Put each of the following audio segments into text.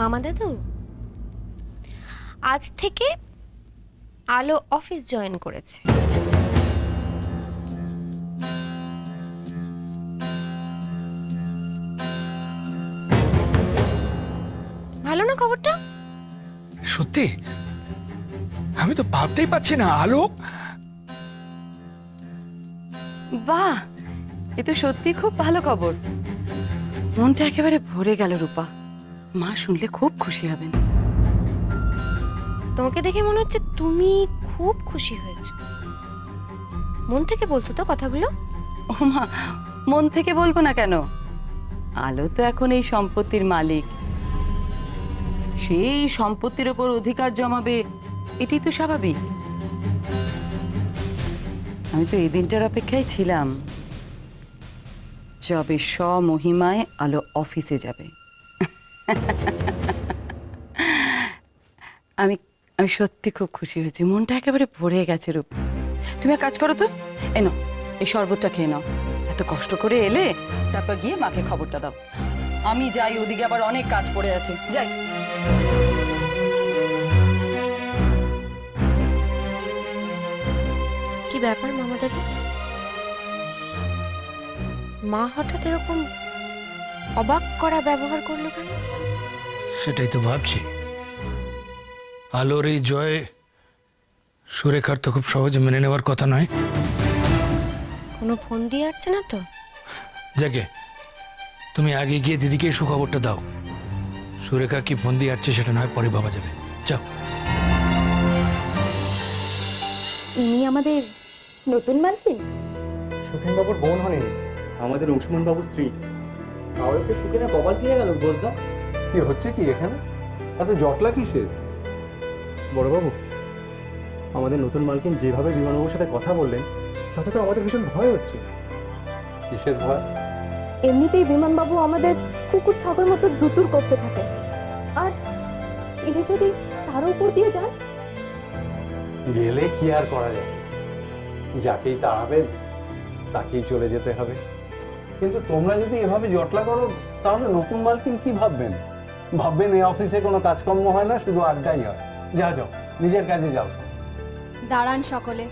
মামা দাদু, আজ থেকে আলো অফিস জয়েন করেছে। ভালো না খবরটা? সত্যি? আমি তো ভাবতেই পারছি না। আলো, বাহ, এ তো সত্যি খুব ভালো খবর। মনটা একেবারে ভরে গেল রূপা। মা শুনলে খুব খুশি হবেন। তোমাকে দেখে মনে হচ্ছে তুমি খুব খুশি হয়েছো। মন থেকে বলছো তো কথাগুলো? ও মা, মন থেকে বলবো না কেন? আলো তো এখন এই সম্পত্তির মালিক, সেই সম্পত্তির ওপর অধিকার জমাবে, এটাই তো স্বাভাবিক। আমি তো এই দিনটার অপেক্ষায় ছিলাম, যবে স্বমহিমায় আলো অফিসে যাবে। আমি আমি সত্যি খুব খুশি হয়েছি, মনটা একেবারে ভরে গেছে রূপ। তুমি এক কাজ করো তো, এনো এই শরবতটা খেয়ে নাও। এত কষ্ট করে এলে, তারপর গিয়ে মাকে খবরটা দাও। আমি যাই, ওদিকে আবার অনেক কাজ পড়ে আছে, যাই। কি ব্যাপার মামা দাদু, মা হঠাৎ এরকম অবাক করা ব্যবহার করলো কেন? সেটাই তো ভাবছি। আলোর এই জয় সুরেখার তো খুব সহজে মেনে নেওয়ার কথা নয়। কোনো ফোন দিয়ে আসছে না তো? যাকে, তুমি আগে গিয়ে দিদিকে এই সুখবরটা দাও। সুরেখা কি ফোন দিয়ে আসছে সেটা নয়, পরে ভাবা যাবে। যাও। ইনি আমাদের নতুন মালকিন। সুখেন বাবুর বোন হন, আমাদের অংশুমান বাবুর স্ত্রী। তাহলে তো সুখেনের কপাল ফিরে গেল বোঝদা। কি হচ্ছে কি এখানে? এত জটলা কিসের? বড়বাবু, আমাদের নতুন মালকিন যেভাবে বিমানবাবুর সাথে কথা বললেন, তাতে তো আমাদের ভীষণ ভয় হচ্ছে। কিসের ভয়? এমনিতেই বিমানবাবু আমাদের কুকুর ছাগল মতো দুতুর করতে থাকে, আর ইনি যদি তার উপর দিয়ে যান। গেলে কি আর করা যাবে? যাকেই তাড়াবেন তাকেই চলে যেতে হবে। কিন্তু তোমরা যদি এভাবে জটলা করো, তাহলে নতুন মালকিন কি ভাববেন? ভাববেন এই অফিসে কোনো কাজকর্ম হয় না, শুধু আড্ডাই হয়। যাও যাও, নিজের কাজে যাও। দাঁড়ান সকলে।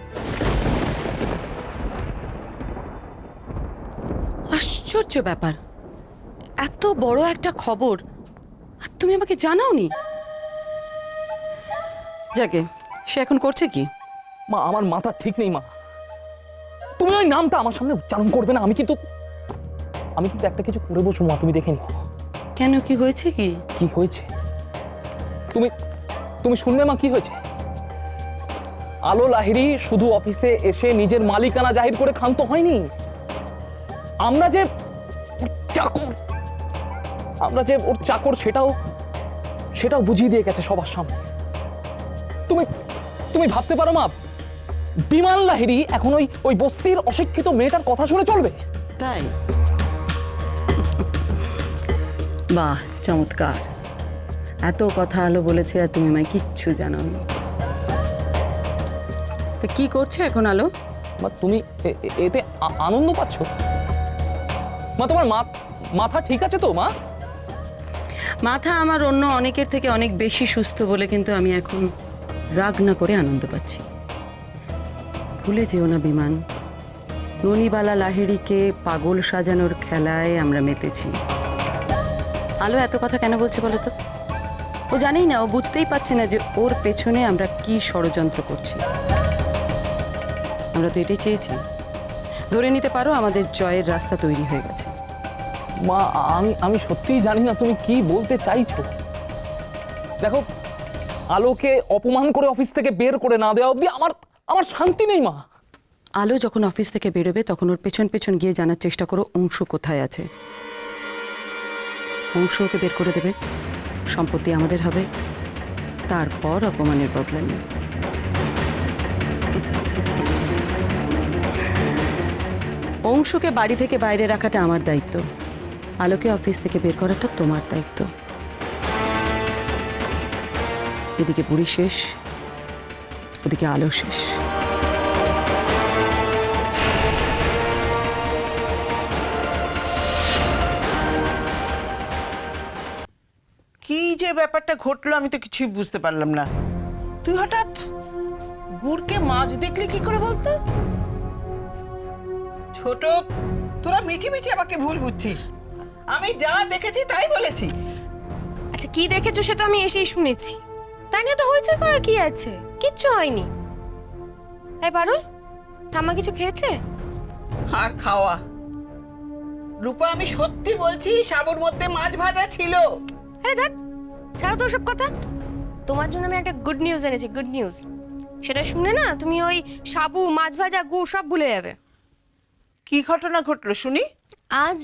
আশ্চর্য ব্যাপার, এত বড় একটা খবর আর তুমি আমাকে জানাওনি। যাকে, সে এখন করছে কি? মা, আমার মাথা ঠিক নেই মা। তুমি ওই নামটা আমার সামনে উচ্চারণ করবে না। আমি কিন্তু একটা কিছু করে বসবো মা, তুমি দেখে নিও। কেন, কি হয়েছে? কি হয়েছে তুমি শুনবে মা, কি হয়েছে? আলো লাহিড়ী শুধু অফিসে এসে নিজের মালিকানা জাহির করে ক্ষান্ত হয়নি। আমরা যে ওর চাকর, সেটাও বুঝিয়ে দিয়ে গেছে সবার সামনে। তুমি ভাবতে পারো মা, বিমান লাহিড়ী এখন ওই বস্তির অশিক্ষিত মেয়েটার কথা শুনে চলবে? তাই? বাহ, চমৎকার। এত কথা আলো বলেছে আর তুমি আমায় কিচ্ছু জানাওনি। তো কি করছে এখন আলো? মা, তুমি এতে আনন্দ পাচ্ছ? মা, তোমার মাথা ঠিক আছে তো মা? মাথা আমার অন্য অনেকের থেকে অনেক বেশি সুস্থ বলে কিন্তু আমি এখন রাগ না করে আনন্দ পাচ্ছি। ভুলে যেও না বিমান, ননিবালা লাহিড়ীকে পাগল সাজানোর খেলায় আমরা মেতেছি। আলো এত কথা কেন বলছে বলো তো? ও জানেই না, ও বুঝতেই পারছে না যে ওর পেছনে আমরা কি ষড়যন্ত্র করছি। আমরা তো এটাই চেয়েছি। ধরে নিতে পারো আমাদের জয়ের রাস্তা তৈরি হয়ে গেছে। মা, আমি সত্যিই জানি না তুমি কি বলতে চাইছো। দেখো, আলোকে অপমান করে অফিস থেকে বের করে না দেওয়া অবধি আমার শান্তি নেই মা। আলো যখন অফিস থেকে বেরোবে তখন ওর পেছন পেছন গিয়ে জানার চেষ্টা করো অংশু কোথায় আছে। অংশু ওকে বের করে দেবে, সম্পত্তি আমাদের হবে, তারপর অপমানের বদলা নিয়ে। অংশুকে বাড়ি থেকে বাইরে রাখাটা আমার দায়িত্ব, আলোকে অফিস থেকে বের করাটা তোমার দায়িত্ব। এদিকে বুড়ি শেষ, ওদিকে আলো শেষ। কি যে যে ব্যাপারটা ঘটলো আমি তো কিছুই বুঝতে পারলাম না। তুই হঠাৎ গুড়কে মাছ দেখলি কি করে বলতো? ছোট, তোরা মিছিমিছি আমাকে ভুল বুঝছিস। আমি যা দেখেছি তাই বলেছি। আচ্ছা কি দেখেছো সেটা আমি এসেই শুনেছি, তাই নিয়ে তো হইচই করা কি আছে? কিচ্ছু হয়নি। এই পারুল, ঠাম্মা কিছু খেয়েছে? আর খাওয়া? রূপা, আমি সত্যি বলছি সাবুর মধ্যে মাছ ভাজা ছিল। আরে দেখ, ছাড়ো তো ওসব কথা। তোমার জন্য আমি একটা গুড নিউজ এনেছি, গুড নিউজ। সেটা শুনে না তুমি ওই সাবু, মাছ ভাজা, গুড় সব ভুলে যাবে। কি ঘটনা ঘটলো শুনি? আজ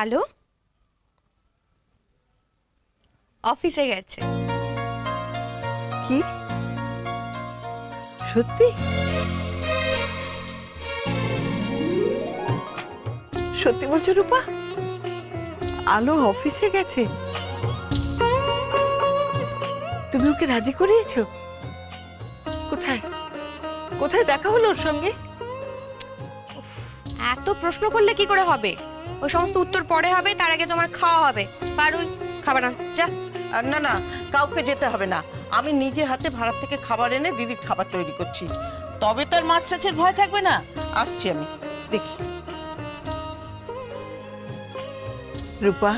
আলো অফিসে গেছে। কি সত্যি? সত্যি বলছো রূপা? আলো অফিসে গেছে? তুমি ওকে রাজি করিয়েছো? কোথায় কোথায় দেখা হলো ওর সঙ্গে? এত প্রশ্ন করলে কি করে হবে? ওই সমস্ত উত্তর পরে হবে, তার আগে তোমার খাওয়া হবে। পারুল, খাবার আন যা। না না, কাউকে যেতে হবে না। আমি নিজে হাতে ভাড়া থেকে খাবার এনে দিদির খাবার তৈরি করছি। তবে তার মাছ টাছের ভয় থাকবে না। আসছি আমি, দেখি। রূপা,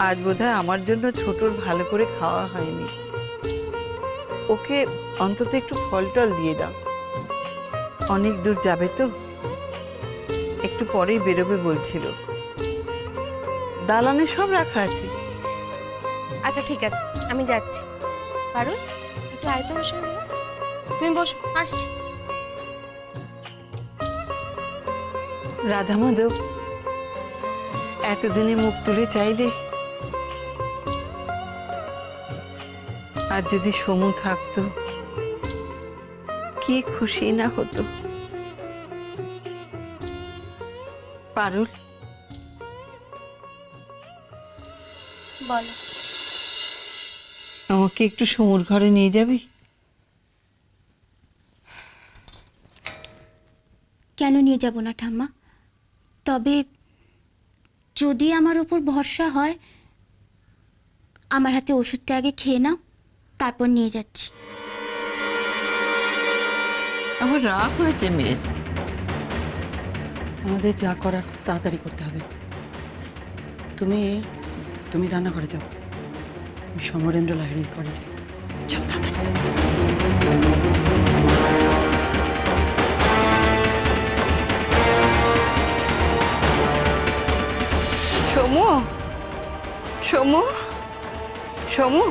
আজ বোধহয় আমার জন্য ছোটর ভালো করে খাওয়া হয়নি। ওকে অন্তত একটু ফল টল দিয়ে দাও। অনেক দূর যাবে তো, একটু পরেই বেরোবে বলছিল। দালানে সব রাখা আছে। আচ্ছা ঠিক আছে, আমি যাচ্ছি। পারুল, একটু আয় তো আমার সঙ্গে। তুমি বসো, আসছি। রাধা মাধব, এতদিনে মুখ তুলে চাইলে, আর যদি সমু থাকতো কি খুশি না হতো। পারুল, বলো। আমাকে একটু সমুর ঘরে নিয়ে যাবি? কেন নিয়ে যাব না ঠাম্মা? তবে যদি আমার ওপর ভরসা হয়, আমার হাতে ওষুধটা আগে খেয়ে নাও, তারপর নিয়ে যাচ্ছি। আমার রাগ হয়েছে মেয়ের। আমাদের যা করার খুব তাড়াতাড়ি করতে হবে। তুমি তুমি রান্না করে যাও, আমি সমরেন্দ্র লাহিড়ির ঘরে যাই। যাও তাড়াতাড়ি। সমু, সমু, সমু,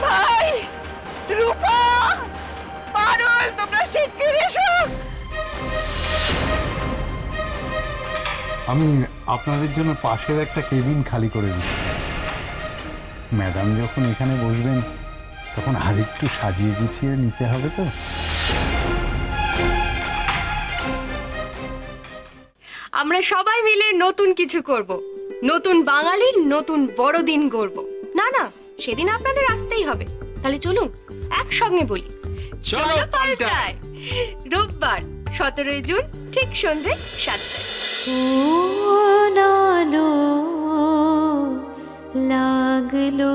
ভাই, রূপা, পারুল, তোমরা শিগগির এসো। আমি আপনাদের জন্য পাশের একটা কেবিন খালি করে দিচ্ছি। ম্যাডাম যখন এখানে বসবেন তখন আরেকটু সাজিয়ে গুছিয়ে নিতে হবে তো। আমরা সবাই মিলে নতুন কিছু করব, নতুন বাঙালির নতুন বড়দিন গড়ব। না না, সেদিন আপনাদের আসতেই হবে। তাহলে চলুন একসঙ্গে বলি, চলো পাল্টায়। রোববার 17 জুন ঠিক সন্ধ্যে 7টায়। লাগলো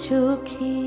চোখে